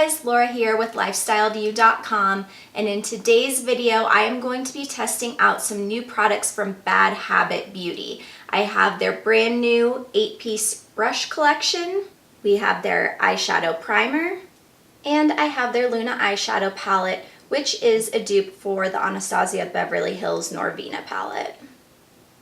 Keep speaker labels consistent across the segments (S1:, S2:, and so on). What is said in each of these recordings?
S1: guys, Laura here with LifestyleView.com, and in today's video I am going to be testing out some new products from Bad Habit Beauty. I have their brand new 8-piece brush collection, we have their eyeshadow primer, and I have their Luna eyeshadow palette, which is a dupe for the Anastasia Beverly Hills Norvina palette.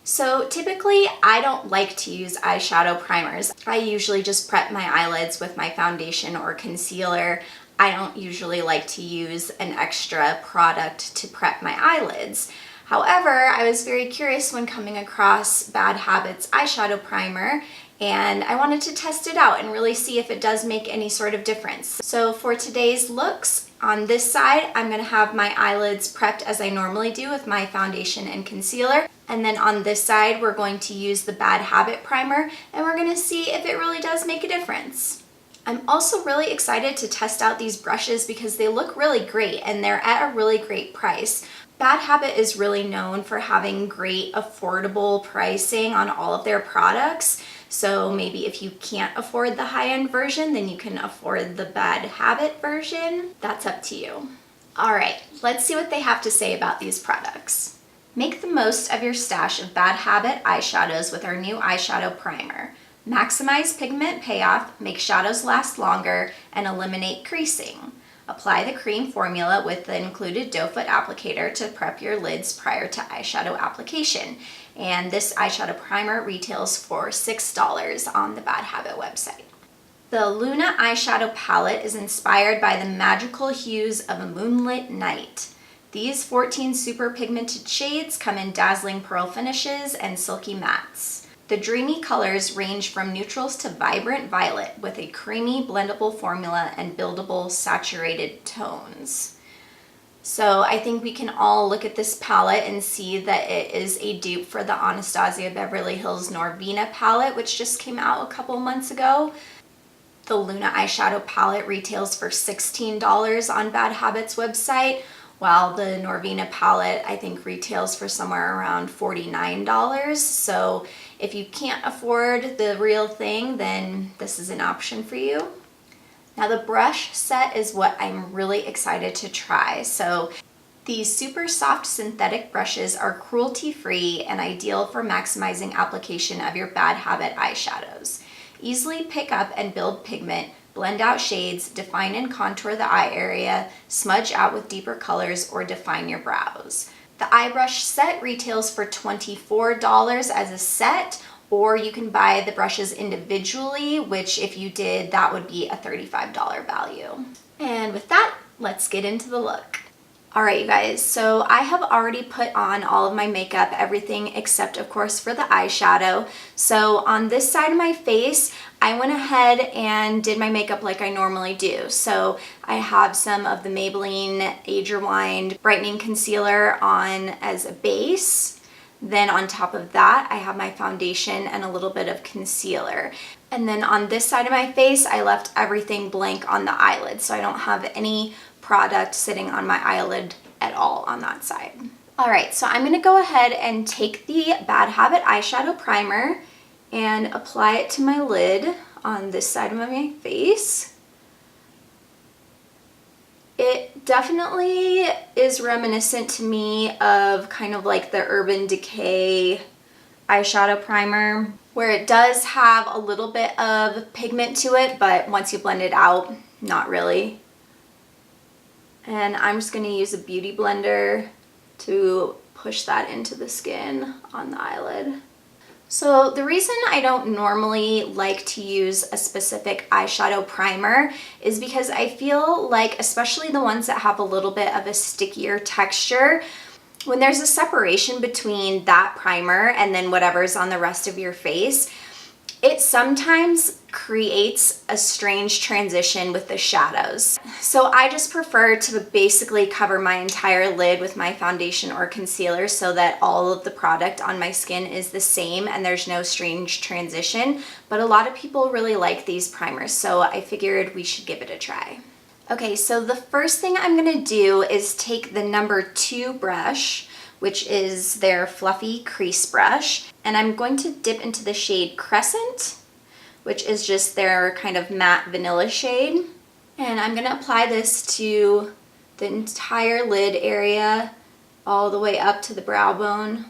S1: So typically I don't like to use eyeshadow primers. I usually just prep my eyelids with my foundation or concealer. I don't usually like to use an extra product to prep my eyelids. However, I was very curious when coming across Bad Habit's eyeshadow primer, and I wanted to test it out and really see if it does make any sort of difference. So for today's looks, on this side, I'm gonna have my eyelids prepped as I normally do with my foundation and concealer. And then on this side, we're going to use the Bad Habit primer, and we're gonna see if it really does make a difference. I'm also really excited to test out these brushes because they look really great and they're at a really great price. Bad Habit is really known for having great affordable pricing on all of their products. So maybe if you can't afford the high-end version, then you can afford the Bad Habit version. That's up to you. All right, let's see what they have to say about these products. Make the most of your stash of Bad Habit eyeshadows with our new eyeshadow primer. Maximize pigment payoff, make shadows last longer, and eliminate creasing. Apply the cream formula with the included doe foot applicator to prep your lids prior to eyeshadow application. And this eyeshadow primer retails for $6 on the Bad Habit website. The Luna eyeshadow palette is inspired by the magical hues of a moonlit night. These 14 super pigmented shades come in dazzling pearl finishes and silky mattes. The dreamy colors range from neutrals to vibrant violet with a creamy blendable formula and buildable saturated tones. So I think we can all look at this palette and see that it is a dupe for the Anastasia Beverly Hills Norvina palette, which just came out a couple months ago. The Luna eyeshadow palette retails for $16 on Bad Habit's website, while the Norvina palette I think retails for somewhere around $49. So if you can't afford the real thing, then this is an option for you. Now the brush set is what I'm really excited to try. So these super soft synthetic brushes are cruelty-free and ideal for maximizing application of your Bad Habit eyeshadows. Easily pick up and build pigment, blend out shades, define and contour the eye area, smudge out with deeper colors, or define your brows. The eye brush set retails for $24 as a set, or you can buy the brushes individually, which if you did, that would be a $35 value. And with that, let's get into the look. All right, you guys, so I have already put on all of my makeup, everything except, of course, for the eyeshadow. So on this side of my face, I went ahead and did my makeup like I normally do. So I have some of the Maybelline Age Rewind Brightening Concealer on as a base. Then on top of that, I have my foundation and a little bit of concealer. And then on this side of my face, I left everything blank on the eyelid, so I don't have any product sitting on my eyelid at all on that side. All right, so I'm gonna go ahead and take the Bad Habit eyeshadow primer and apply it to my lid on this side of my face. It definitely is reminiscent to me of kind of like the Urban Decay eyeshadow primer, where it does have a little bit of pigment to it, but once you blend it out, not really. And I'm just going to use a beauty blender to push that into the skin on the eyelid. So the reason I don't normally like to use a specific eyeshadow primer is because I feel like, especially the ones that have a little bit of a stickier texture, when there's a separation between that primer and then whatever's on the rest of your face, it sometimes creates a strange transition with the shadows. So I just prefer to basically cover my entire lid with my foundation or concealer so that all of the product on my skin is the same and there's no strange transition. But a lot of people really like these primers, so I figured we should give it a try. Okay, so the first thing I'm gonna do is take the number 2 brush, which is their fluffy crease brush, and I'm going to dip into the shade Crescent, which is just their kind of matte vanilla shade. And I'm gonna apply this to the entire lid area all the way up to the brow bone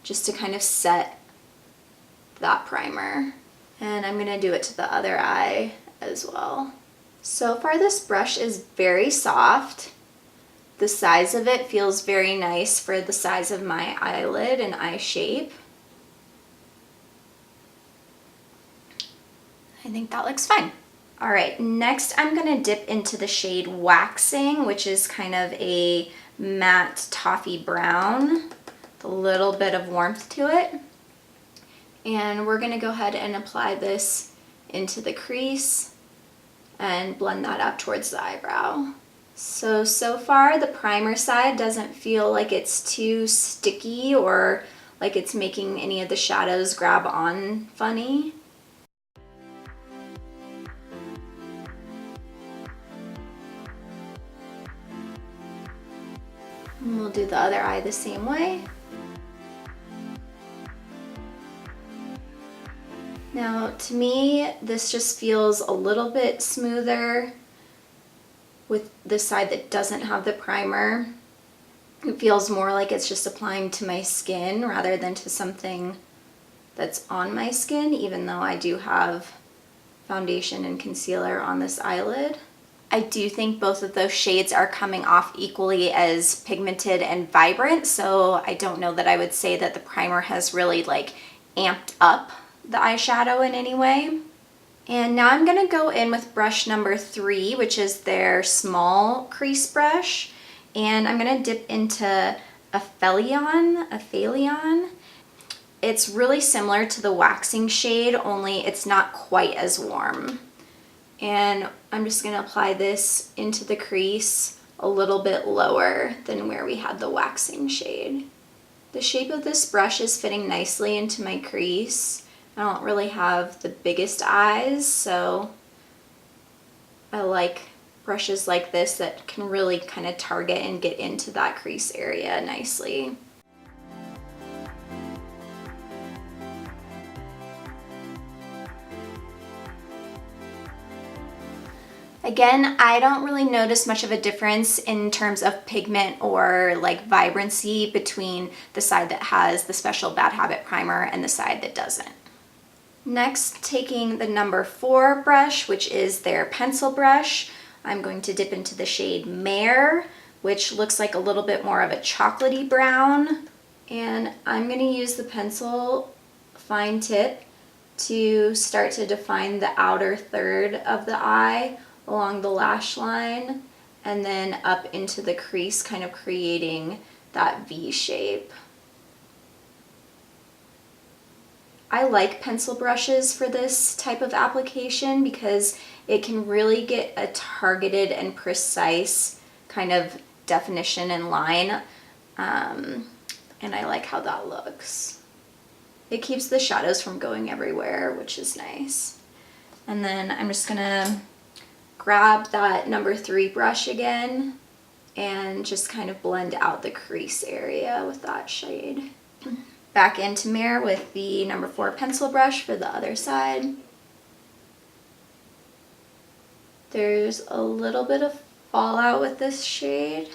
S1: just to kind of set that primer. And I'm gonna do it to the other eye as well. So far this brush is very soft. The size of it feels very nice for the size of my eyelid and eye shape. I think that looks fine. All right, next I'm gonna dip into the shade Waxing, which is kind of a matte toffee brown with a little bit of warmth to it. And we're gonna go ahead and apply this into the crease and blend that up towards the eyebrow. So far the primer side doesn't feel like it's too sticky or like it's making any of the shadows grab on funny. And we'll do the other eye the same way. Now, to me, this just feels a little bit smoother with the side that doesn't have the primer. It feels more like it's just applying to my skin rather than to something that's on my skin, even though I do have foundation and concealer on this eyelid. I do think both of those shades are coming off equally as pigmented and vibrant, so I don't know that I would say that the primer has really like amped up the eyeshadow in any way. And now I'm gonna go in with brush number 3, which is their small crease brush, and I'm gonna dip into Aphelion. It's really similar to the Waxing shade, only it's not quite as warm. And I'm just gonna apply this into the crease a little bit lower than where we had the Waxing shade. The shape of this brush is fitting nicely into my crease. I don't really have the biggest eyes, so I like brushes like this that can really kind of target and get into that crease area nicely. Again, I don't really notice much of a difference in terms of pigment or like vibrancy between the side that has the special Bad Habit primer and the side that doesn't. Next, taking the number 4 brush, which is their pencil brush, I'm going to dip into the shade Mare, which looks like a little bit more of a chocolatey brown. And I'm going to use the pencil fine tip to start to define the outer third of the eye along the lash line and then up into the crease, kind of creating that V shape. I like pencil brushes for this type of application because it can really get a targeted and precise kind of definition and line, and I like how that looks. It keeps the shadows from going everywhere, which is nice. And then I'm just gonna grab that number 3 brush again and just kind of blend out the crease area with that shade. Back into Mare with the number 4 pencil brush for the other side. There's a little bit of fallout with this shade.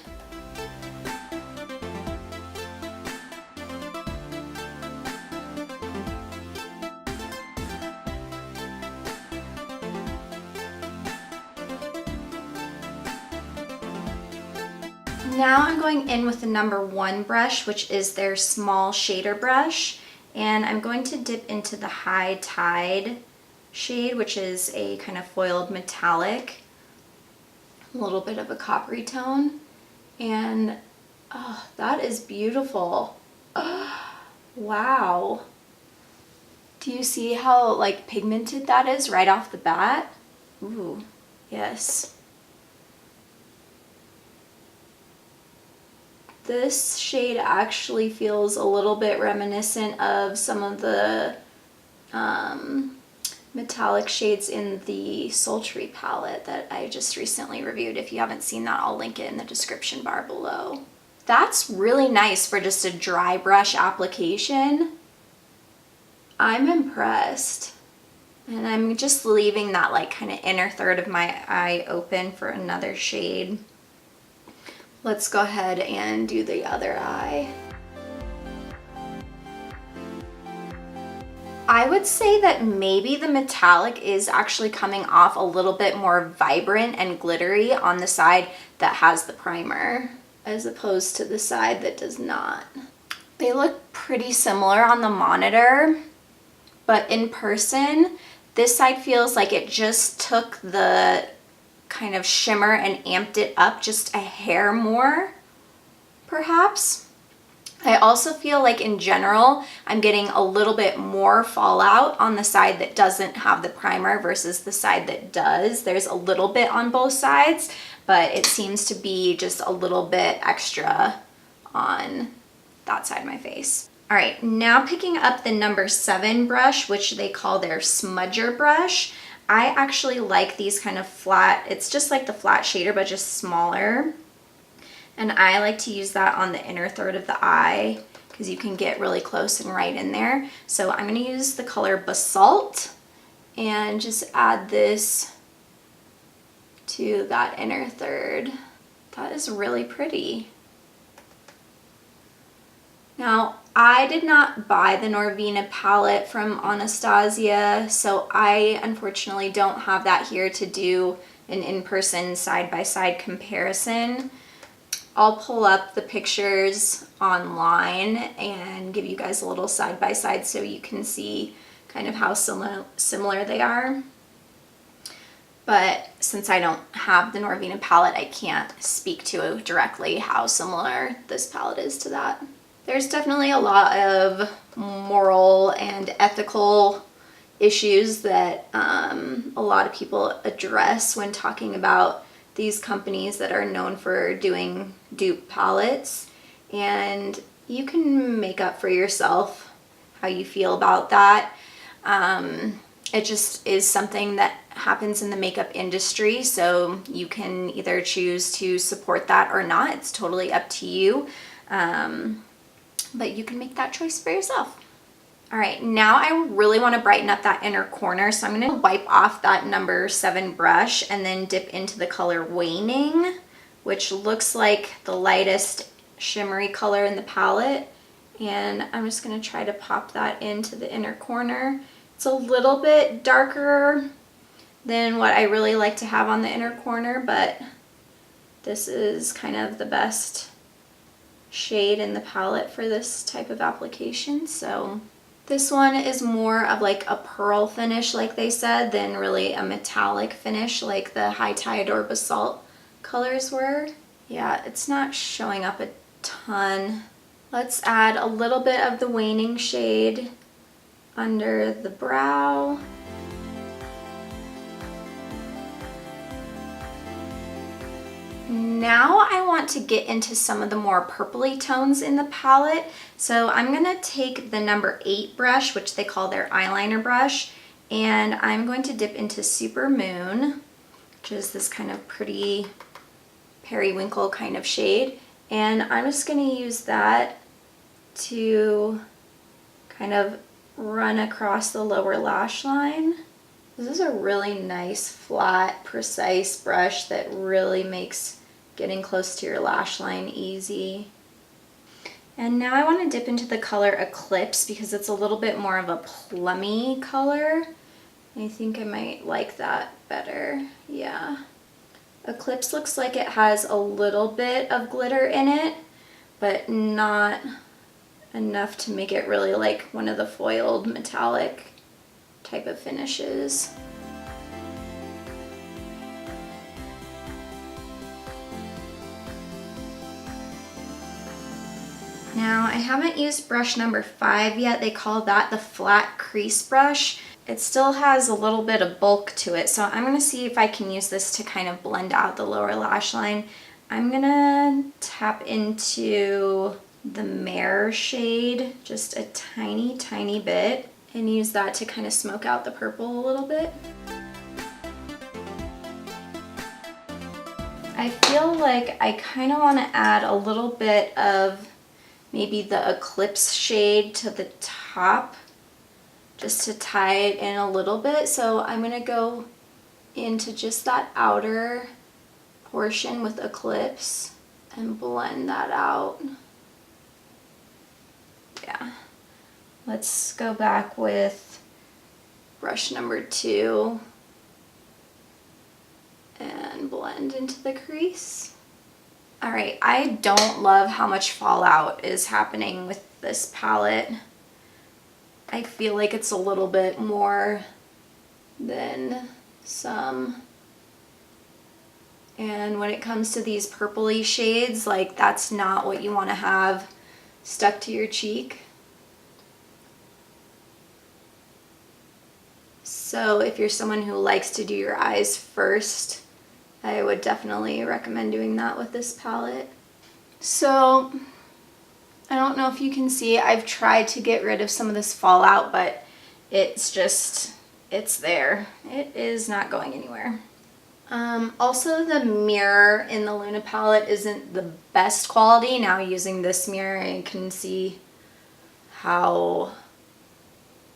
S1: Now I'm going in with the number 1 brush, which is their small shader brush, and I'm going to dip into the High Tide shade, which is a kind of foiled metallic, a little bit of a coppery tone, and oh, that is beautiful. Oh, wow. Do you see how like pigmented that is right off the bat? Ooh, yes. This shade actually feels a little bit reminiscent of some of the metallic shades in the Sultry palette that I just recently reviewed. If you haven't seen that, I'll link it in the description bar below. That's really nice for just a dry brush application. I'm impressed. And I'm just leaving that like kind of inner third of my eye open for another shade. Let's go ahead and do the other eye. I would say that maybe the metallic is actually coming off a little bit more vibrant and glittery on the side that has the primer, as opposed to the side that does not. They look pretty similar on the monitor, but in person, this side feels like it just took the kind of shimmer and amped it up just a hair more, perhaps. I also feel like in general, I'm getting a little bit more fallout on the side that doesn't have the primer versus the side that does. There's a little bit on both sides, but it seems to be just a little bit extra on that side of my face. All right, now picking up the number 7 brush, which they call their smudger brush. I actually like these kind of flat, it's just like the flat shader, but just smaller. And I like to use that on the inner third of the eye because you can get really close and right in there. So I'm going to use the color Basalt and just add this to that inner third. That is really pretty. Now, I did not buy the Norvina palette from Anastasia, so I unfortunately don't have that here to do an in-person side-by-side comparison. I'll pull up the pictures online and give you guys a little side-by-side so you can see kind of how similar they are. But since I don't have the Norvina palette, I can't speak to directly how similar this palette is to that. There's definitely a lot of moral and ethical issues that a lot of people address when talking about these companies that are known for doing dupe palettes, and you can make up for yourself how you feel about that. It just is something that happens in the makeup industry, so you can either choose to support that or not. It's totally up to you, but you can make that choice for yourself. All right, now I really want to brighten up that inner corner, so I'm going to wipe off that number 7 brush and then dip into the color Waning, which looks like the lightest shimmery color in the palette. And I'm just going to try to pop that into the inner corner. It's a little bit darker than what I really like to have on the inner corner, but this is kind of the best shade in the palette for this type of application. So this one is more of like a pearl finish, like they said, than really a metallic finish like the High Tide or Basalt colors were. Yeah, it's not showing up a ton. Let's add a little bit of the Waning shade under the brow. Now I want to get into some of the more purpley tones in the palette. So I'm going to take the number 8 brush, which they call their eyeliner brush, and I'm going to dip into Super Moon, which is this kind of pretty periwinkle kind of shade. And I'm just going to use that to kind of run across the lower lash line. This is a really nice, flat, precise brush that really makes getting close to your lash line easy. And now I want to dip into the color Eclipse because it's a little bit more of a plummy color. I think I might like that better. Yeah. Eclipse looks like it has a little bit of glitter in it, but not enough to make it really like one of the foiled metallic type of finishes. Now I haven't used brush number 5 yet. They call that the flat crease brush. It still has a little bit of bulk to it, so I'm going to see if I can use this to kind of blend out the lower lash line. I'm going to tap into the Mare shade just a tiny, tiny bit and use that to kind of smoke out the purple a little bit. I feel like I kind of want to add a little bit of maybe the Eclipse shade to the top, just to tie it in a little bit. So I'm going to go into just that outer portion with Eclipse and blend that out. Yeah. Let's go back with brush number 2 and blend into the crease. All right, I don't love how much fallout is happening with this palette. I feel like it's a little bit more than some. And when it comes to these purpley shades, like that's not what you want to have stuck to your cheek. So if you're someone who likes to do your eyes first, I would definitely recommend doing that with this palette. So I don't know if you can see, I've tried to get rid of some of this fallout, but it's there. It is not going anywhere. Also, the mirror in the Luna palette isn't the best quality. Now using this mirror, you can see how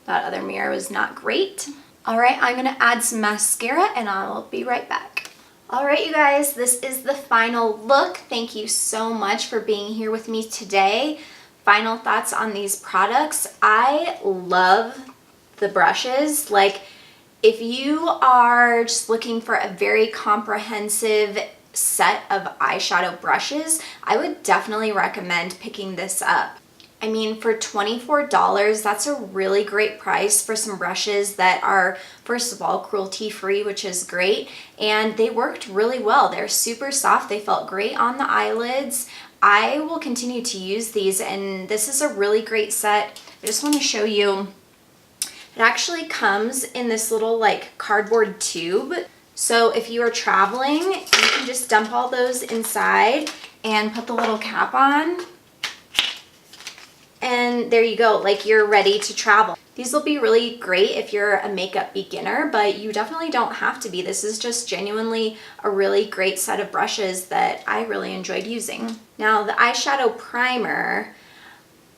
S1: that other mirror was not great. All right, I'm gonna add some mascara and I'll be right back. All right, you guys, this is the final look. Thank you so much for being here with me today. Final thoughts on these products. I love the brushes. Like, if you are just looking for a very comprehensive set of eyeshadow brushes, I would definitely recommend picking this up. I mean, for $24, that's a really great price for some brushes that are, first of all, cruelty-free, which is great, and they worked really well. They're super soft. They felt great on the eyelids. I will continue to use these, and this is a really great set. I just want to show you. It actually comes in this little like cardboard tube. So if you are traveling, you can just dump all those inside and put the little cap on. And there you go, like you're ready to travel. These will be really great if you're a makeup beginner, but you definitely don't have to be. This is just genuinely a really great set of brushes that I really enjoyed using. Now the eyeshadow primer,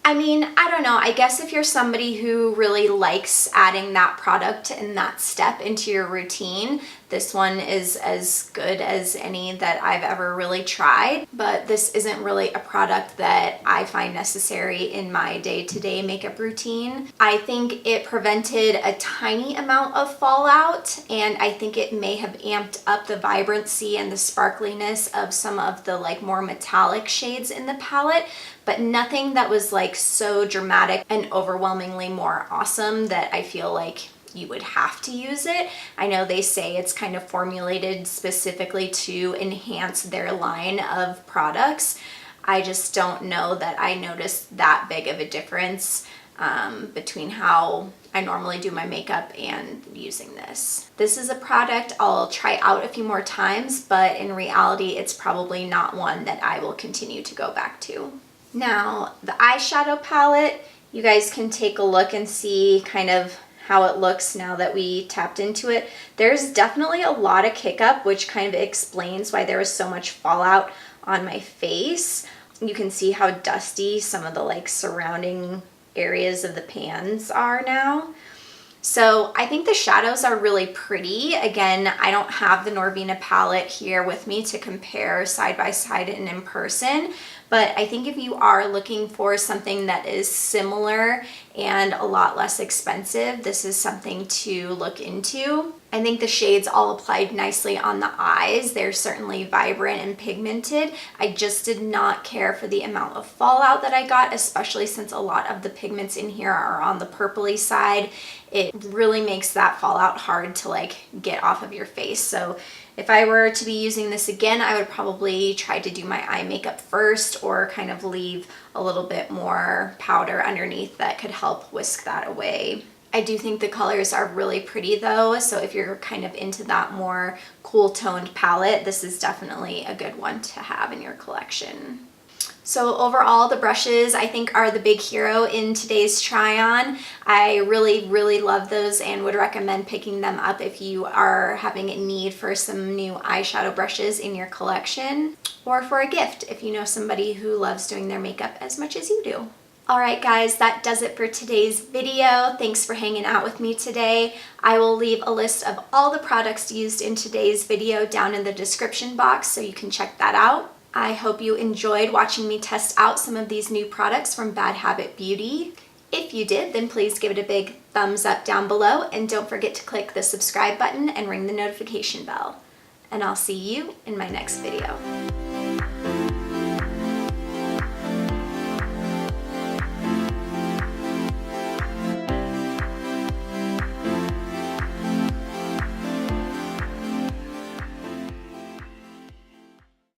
S1: I mean, I don't know, I guess if you're somebody who really likes adding that product and that step into your routine, this one is as good as any that I've ever really tried, but this isn't really a product that I find necessary in my day-to-day makeup routine. I think it prevented a tiny amount of fallout, and I think it may have amped up the vibrancy and the sparkliness of some of the like more metallic shades in the palette, but nothing that was like so dramatic and overwhelmingly more awesome that I feel like you would have to use it. I know they say it's kind of formulated specifically to enhance their line of products. I just don't know that I noticed that big of a difference between how I normally do my makeup and using this. This is a product I'll try out a few more times, but in reality, it's probably not one that I will continue to go back to. Now, the eyeshadow palette, you guys can take a look and see kind of how it looks now that we tapped into it. There's definitely a lot of kick up, which kind of explains why there was so much fallout on my face. You can see how dusty some of the like surrounding areas of the pans are now. So I think the shadows are really pretty. Again, I don't have the Norvina palette here with me to compare side by side and in person, but I think if you are looking for something that is similar and a lot less expensive, this is something to look into. I think the shades all applied nicely on the eyes. They're certainly vibrant and pigmented. I just did not care for the amount of fallout that I got, especially since a lot of the pigments in here are on the purpley side. It really makes that fallout hard to like get off of your face. So if I were to be using this again, I would probably try to do my eye makeup first or kind of leave a little bit more powder underneath that could help whisk that away. I do think the colors are really pretty though, so if you're kind of into that more cool toned palette, this is definitely a good one to have in your collection. So overall, the brushes I think are the big hero in today's try on. I really love those and would recommend picking them up if you are having a need for some new eyeshadow brushes in your collection, or for a gift if you know somebody who loves doing their makeup as much as you do. Alright guys, that does it for today's video. Thanks for hanging out with me today. I will leave a list of all the products used in today's video down in the description box so you can check that out. I hope you enjoyed watching me test out some of these new products from Bad Habit Beauty. If you did, then please give it a big thumbs up down below and don't forget to click the subscribe button and ring the notification bell. And I'll see you in my next video.